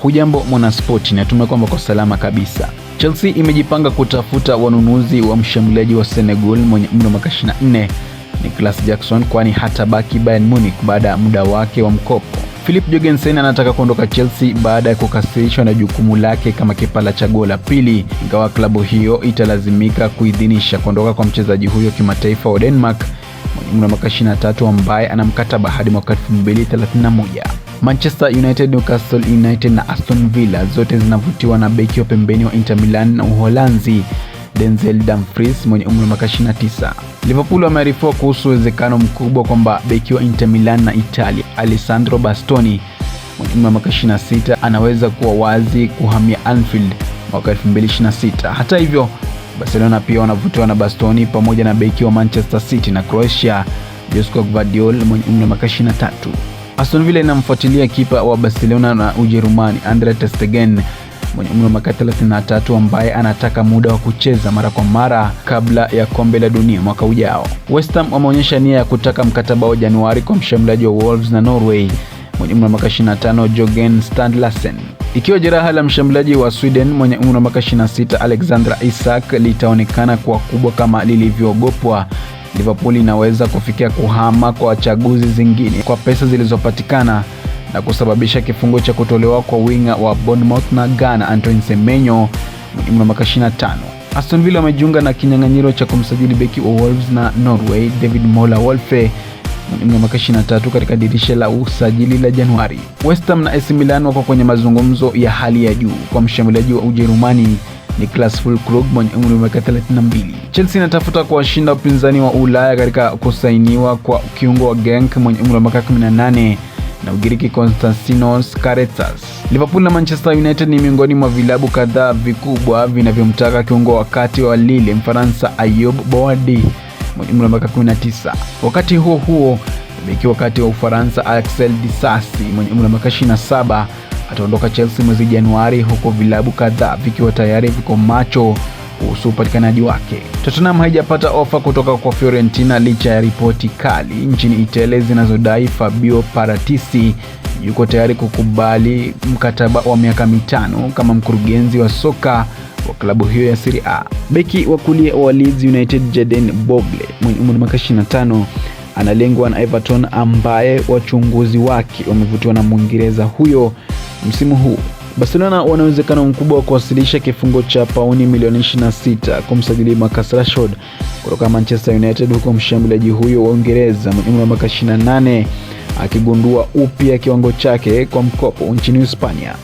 Hujambo mwanaspoti, natumai kwamba kwa salama kabisa. Chelsea imejipanga kutafuta wanunuzi wa mshambuliaji wa Senegal mwenye umri wa miaka 24 Nicolas Jackson, kwani hatabaki Bayern Munich baada ya muda wake wa mkopo. Philip Jorgensen anataka kuondoka Chelsea baada ya kukasirishwa na jukumu lake kama kipala chaguo la pili, ingawa klabu hiyo italazimika kuidhinisha kuondoka kwa mchezaji huyo kimataifa wa Denmark mwenye umri wa miaka 23 ambaye ana mkataba hadi mwaka 2031. Manchester United, Newcastle United na Aston Villa zote zinavutiwa na beki wa pembeni wa Inter Milan na Uholanzi Denzel Dumfries mwenye umri wa miaka 29. Liverpool wamearifiwa kuhusu uwezekano mkubwa kwamba beki wa Inter Milan na Italia Alessandro Bastoni mwenye umri wa miaka 26 anaweza kuwa wazi kuhamia Anfield mwaka 2026. Hata hivyo, Barcelona pia wanavutiwa na Bastoni pamoja na beki wa Manchester City na Croatia Josko Gvardiol mwenye umri wa miaka 23. Aston Villa inamfuatilia kipa wa Barcelona na Ujerumani Andre ter Stegen mwenye umri wa miaka 33 ambaye anataka muda wa kucheza mara kwa mara kabla ya kombe la dunia mwaka ujao. West Ham wameonyesha nia ya kutaka mkataba wa Januari kwa mshambuliaji wa Wolves na Norway mwenye umri wa miaka 25 Jørgen Strand Larsen. Ikiwa jeraha la mshambuliaji wa Sweden mwenye umri wa miaka 26 Alexander Isak litaonekana kuwa kubwa kama lilivyoogopwa, Liverpool inaweza kufikia kuhama kwa chaguzi zingine kwa pesa zilizopatikana na kusababisha kifungo cha kutolewa kwa winga wa Bournemouth na Ghana Antoine Semenyo mwenye umri wa miaka 25. Aston Villa wamejiunga na kinyang'anyiro cha kumsajili beki wa Wolves na Norway David Mola Wolfe mwenye umri wa miaka 23 katika dirisha la usajili la Januari. West Ham na AC Milan wako kwenye mazungumzo ya hali ya juu kwa mshambuliaji wa Ujerumani Niklas Füllkrug mwenye umri wa miaka 32. Chelsea inatafuta kuwashinda upinzani wa Ulaya katika kusainiwa kwa kiungo wa Genk mwenye umri wa miaka 18 na Ugiriki Konstantinos Karettas. Liverpool na Manchester United ni miongoni mwa vilabu kadhaa vikubwa vinavyomtaka kiungo wakati wa Lille Mfaransa Ayoub Boadi mwenye umri wa miaka 19. Wakati huo huo, beki wakati wa Ufaransa Axel Disasi mwenye umri wa miaka 27 ataondoka Chelsea mwezi Januari, huko vilabu kadhaa vikiwa tayari viko macho kuhusu upatikanaji wake. Tottenham haijapata ofa kutoka kwa Fiorentina licha ya ripoti kali nchini Italia zinazodai Fabio Paratici yuko tayari kukubali mkataba wa miaka 5 kama mkurugenzi wa soka wa klabu hiyo ya Serie A. Beki wa kulia wa Leeds United Jadon Bogle mwenye umri wa miaka 25 analengwa na Everton, ambaye wachunguzi wake wamevutiwa na Mwingereza huyo msimu huu. Barcelona wana uwezekano mkubwa wa kuwasilisha kifungo cha pauni milioni 26 kumsajili Marcus Rashford kutoka Manchester United, huko mshambuliaji huyo wa Uingereza mwenye umri wa miaka 28 akigundua upya kiwango chake kwa mkopo nchini Hispania.